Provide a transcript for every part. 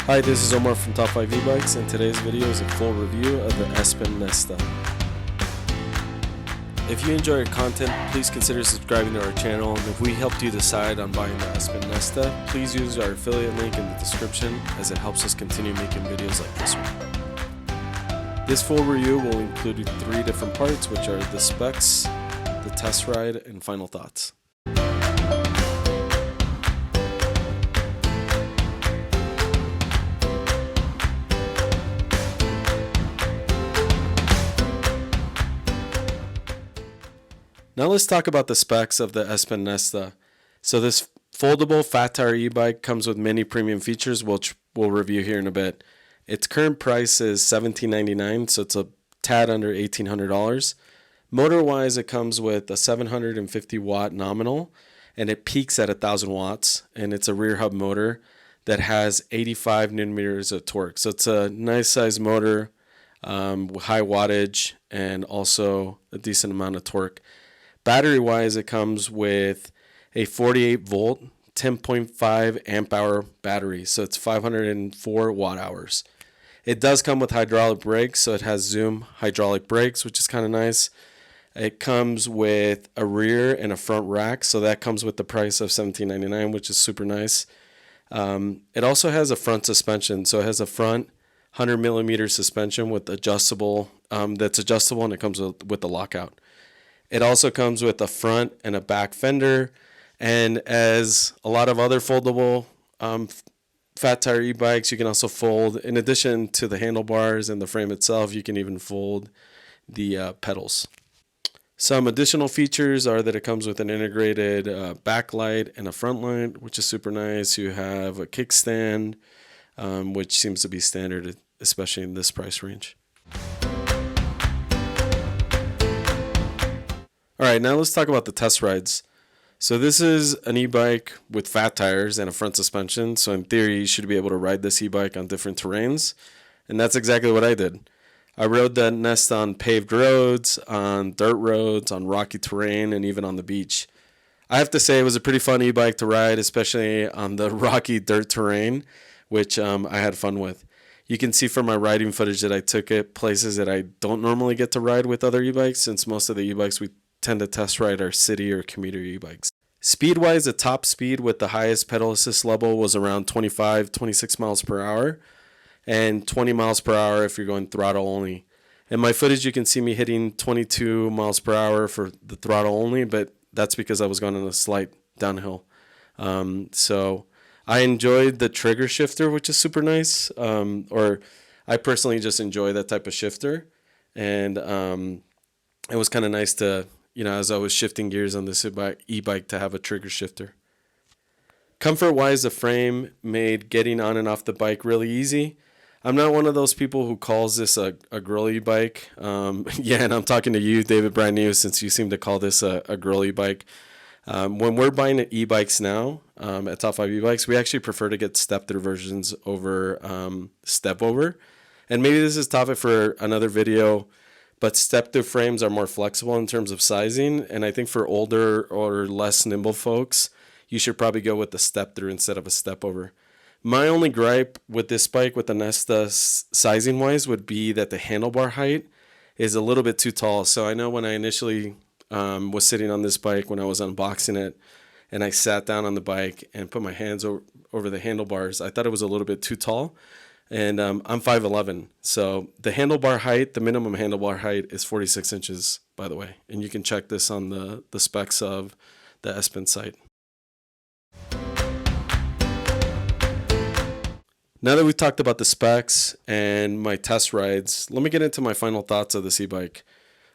Hi, this is Omar from Top 5 E-Bikes, and today's video is a full review of the Espin Nesta. If you enjoy our content, please consider subscribing to our channel, and if we helped you decide on buying the Espin Nesta, please use our affiliate link in the description as it helps us continue making videos like this one. This full review will include 3 different parts, which are the specs, the test ride, and final thoughts. Now let's talk about the specs of the Espin Nesta. So this foldable fat tire e-bike comes with many premium features, which we'll review here in a bit. Its current price is $17.99, so it's a tad under $1,800. Motor-wise, it comes with a 750 watt nominal, and it peaks at 1,000 watts, and it's a rear hub motor that has 85 newton meters of torque. So it's a nice size motor, high wattage, and also a decent amount of torque. Battery wise, it comes with a 48 volt 10.5 amp hour battery, so it's 504 watt hours. It does come with hydraulic brakes, so it has Zoom hydraulic brakes, which is kind of nice. It comes with a rear and a front rack, so that comes with the price of $17.99, which is super nice. It also has a front suspension, so it has a front 100 millimeter suspension with adjustable, that's adjustable, and it comes with the lockout. It also comes with a front and a back fender, and as a lot of other foldable fat tire e-bikes, you can also fold, in addition to the handlebars and the frame itself, you can even fold the pedals. Some additional features are that it comes with an integrated backlight and a front light, which is super nice. You have a kickstand, which seems to be standard, especially in this price range. Alright, now let's talk about the test rides. So this is an e-bike with fat tires and a front suspension, so in theory you should be able to ride this e-bike on different terrains, and that's exactly what I did. I rode the Nesta on paved roads, on dirt roads, on rocky terrain, and even on the beach. I have to say it was a pretty fun e-bike to ride, especially on the rocky dirt terrain, which I had fun with. You can see from my riding footage that I took it places that I don't normally get to ride with other e-bikes, since most of the e-bikes we tend to test ride our city or commuter e-bikes. Speed-wise, the top speed with the highest pedal assist level was around 26 miles per hour, and 20 miles per hour if you're going throttle only. In my footage, you can see me hitting 22 miles per hour for the throttle only, but that's because I was going on a slight downhill. So I enjoyed the trigger shifter, which is super nice, or I personally just enjoy that type of shifter, and it was kind of nice to, as I was shifting gears on this e-bike, to have a trigger shifter. Comfort-wise, the frame made getting on and off the bike really easy. I'm not one of those people who calls this a girl e-bike. Yeah, and I'm talking to you, David Brand New, since you seem to call this a girl e-bike. When we're buying e-bikes now at Top 5 E-Bikes, we actually prefer to get step-through versions over step-over. And maybe this is topic for another video, but step-through frames are more flexible in terms of sizing, and I think for older or less nimble folks, you should probably go with the step-through instead of a step-over. My only gripe with this bike, with the Nesta sizing-wise, would be that the handlebar height is a little bit too tall. So I know when I initially was sitting on this bike, when I was unboxing it, and I sat down on the bike and put my hands over the handlebars, I thought it was a little bit too tall. And I'm 5'11", so the handlebar height, the minimum handlebar height is 46 inches, by the way. And you can check this on the specs of the Espin site. Now that we've talked about the specs and my test rides, let me get into my final thoughts of this e-bike.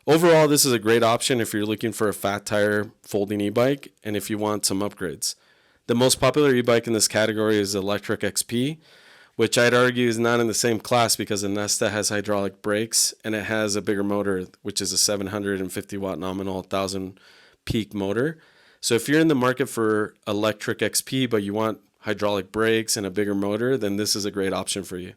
Overall, this is a great option if you're looking for a fat tire folding e-bike and if you want some upgrades. The most popular e-bike in this category is the Lectric Xp, which I'd argue is not in the same class because the Nesta has hydraulic brakes and it has a bigger motor, which is a 750 watt nominal, 1,000 peak motor. So if you're in the market for Lectric XP, but you want hydraulic brakes and a bigger motor, then this is a great option for you.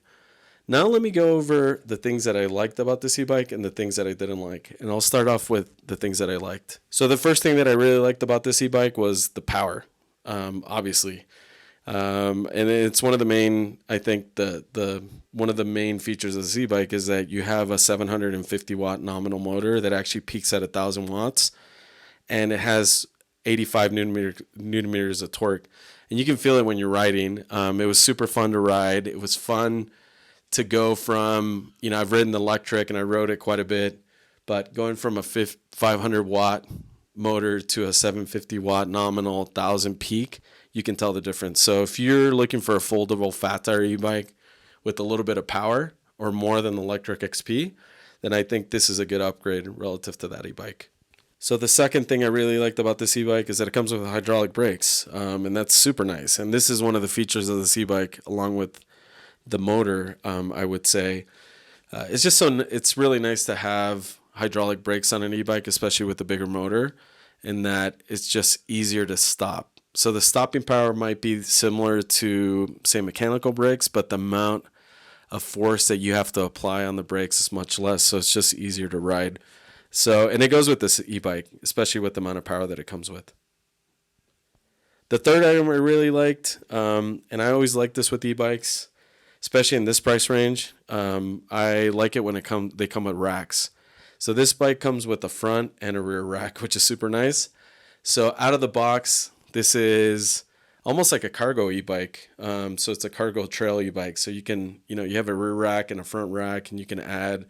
Now let me go over the things that I liked about this e-bike and the things that I didn't like. And I'll start off with the things that I liked. So the first thing that I really liked about this e-bike was the power, obviously. And it's one of the main, I think the one of the main features of the Z-Bike is that you have a 750 watt nominal motor that actually peaks at 1,000 watts, and it has 85 newton meters of torque, and you can feel it when you're riding. It was super fun to ride. It was fun to go from, I've ridden the Lectric and I rode it quite a bit, but going from a 500 watt motor to a 750 watt nominal 1,000 peak, you can tell the difference. So if you're looking for a foldable fat tire e-bike with a little bit of power or more than the Lectric XP, then I think this is a good upgrade relative to that e-bike. So the second thing I really liked about this e-bike is that it comes with hydraulic brakes, and that's super nice. And this is one of the features of this e-bike, along with the motor, I would say. It's really nice to have hydraulic brakes on an e-bike, especially with the bigger motor, in that it's just easier to stop. So the stopping power might be similar to, say, mechanical brakes, but the amount of force that you have to apply on the brakes is much less, so it's just easier to ride. So, and it goes with this e-bike, especially with the amount of power that it comes with. The third item I really liked, and I always like this with e-bikes, especially in this price range, I like it when they come with racks. So this bike comes with a front and a rear rack, which is super nice. So out of the box, this is almost like a cargo e-bike. So it's a cargo trail e-bike. So you can, you have a rear rack and a front rack, and you can add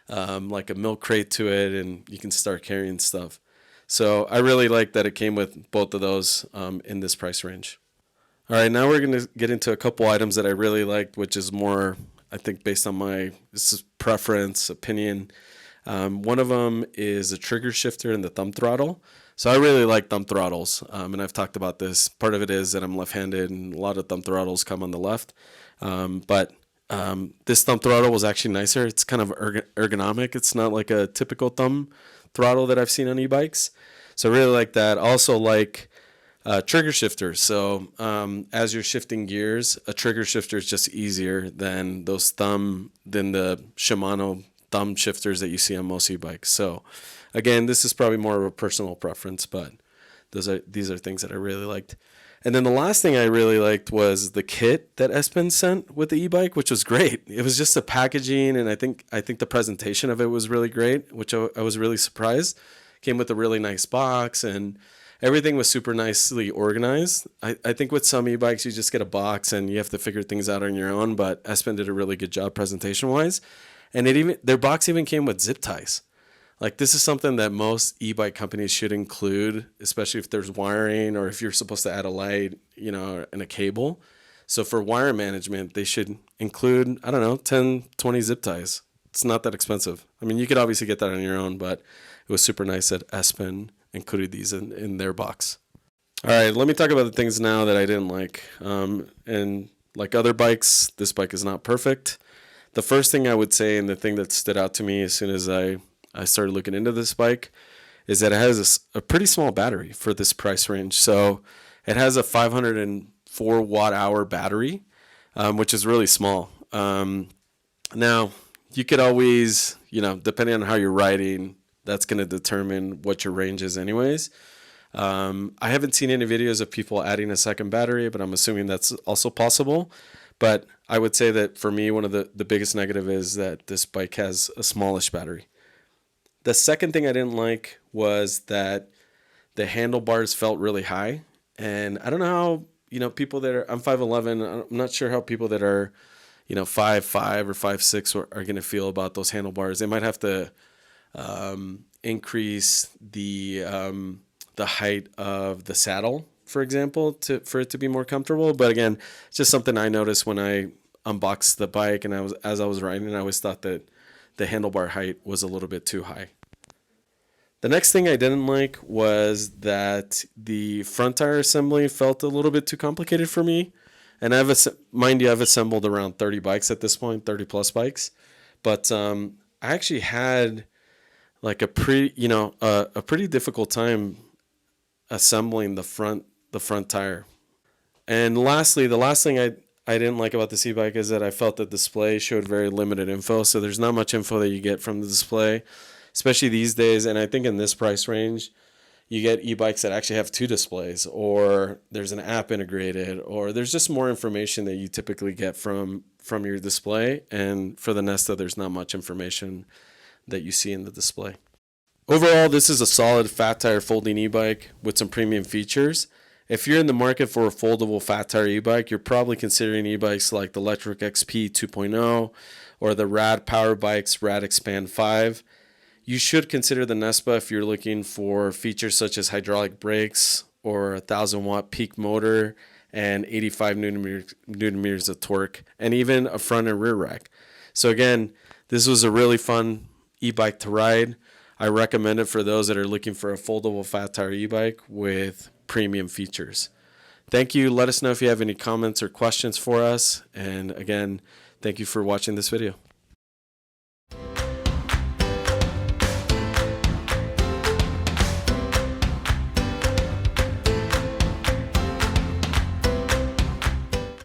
like a milk crate to it, and you can start carrying stuff. So I really like that it came with both of those in this price range. All right, now we're going to get into a couple items that I really liked, which is more, I think, based on this is preference, opinion. One of them is a trigger shifter and the thumb throttle. So I really like thumb throttles, and I've talked about this. Part of it is that I'm left-handed, and a lot of thumb throttles come on the left. But this thumb throttle was actually nicer. It's kind of ergonomic. It's not like a typical thumb throttle that I've seen on e-bikes. So I really like that. Also like trigger shifters. So as you're shifting gears, a trigger shifter is just easier than the Shimano thumb shifters that you see on most e-bikes. So again, this is probably more of a personal preference, but these are things that I really liked. And then the last thing I really liked was the kit that Espin sent with the e-bike, which was great. It was just the packaging, and I think the presentation of it was really great, which I was really surprised. Came with a really nice box, and everything was super nicely organized. I think with some e-bikes, you just get a box and you have to figure things out on your own, but Espin did a really good job presentation-wise. And their box even came with zip ties. Like, this is something that most e-bike companies should include, especially if there's wiring or if you're supposed to add a light, and a cable. So for wire management, they should include, 10, 20 zip ties. It's not that expensive. I mean, you could obviously get that on your own, but it was super nice that Espin included these in their box. All right, let me talk about the things now that I didn't like. And like other bikes, this bike is not perfect. The first thing I would say, and the thing that stood out to me as soon as I started looking into this bike, is that it has a pretty small battery for this price range. So it has a 504 watt hour battery, which is really small. Now, you could always, depending on how you're riding, that's going to determine what your range is anyways. I haven't seen any videos of people adding a second battery, but I'm assuming that's also possible. But I would say that for me, one of the biggest negative is that this bike has a smallish battery. The second thing I didn't like was that the handlebars felt really high. And I don't know how, people that are, I'm 5'11", I'm not sure how people that are, 5'5" or 5'6" are going to feel about those handlebars. They might have to increase the height of the saddle, for example, for it to be more comfortable. But again, it's just something I noticed when I unboxed the bike, and as I was riding, I always thought that the handlebar height was a little bit too high. The next thing I didn't like was that the front tire assembly felt a little bit too complicated for me. And I've assembled around 30 bikes at this point, 30 plus bikes. But I actually had like a pretty difficult time assembling the front tire. And lastly, the last thing I didn't like about this e-bike is that I felt the display showed very limited info. So there's not much info that you get from the display, especially these days. And I think in this price range, you get e-bikes that actually have 2 displays, or there's an app integrated, or there's just more information that you typically get from your display. And for the Nesta, there's not much information that you see in the display. Overall, this is a solid fat tire folding e-bike with some premium features. If you're in the market for a foldable fat tire e-bike, you're probably considering e-bikes like the Lectric Xp 2.0 or the Rad Power Bikes Rad Expand 5. You should consider the Nesta if you're looking for features such as hydraulic brakes or a 1,000-watt peak motor and 85 newton meters of torque, and even a front and rear rack. So again, this was a really fun e-bike to ride. I recommend it for those that are looking for a foldable fat tire e-bike with premium features. Thank you. Let us know if you have any comments or questions for us. And again, thank you for watching this video.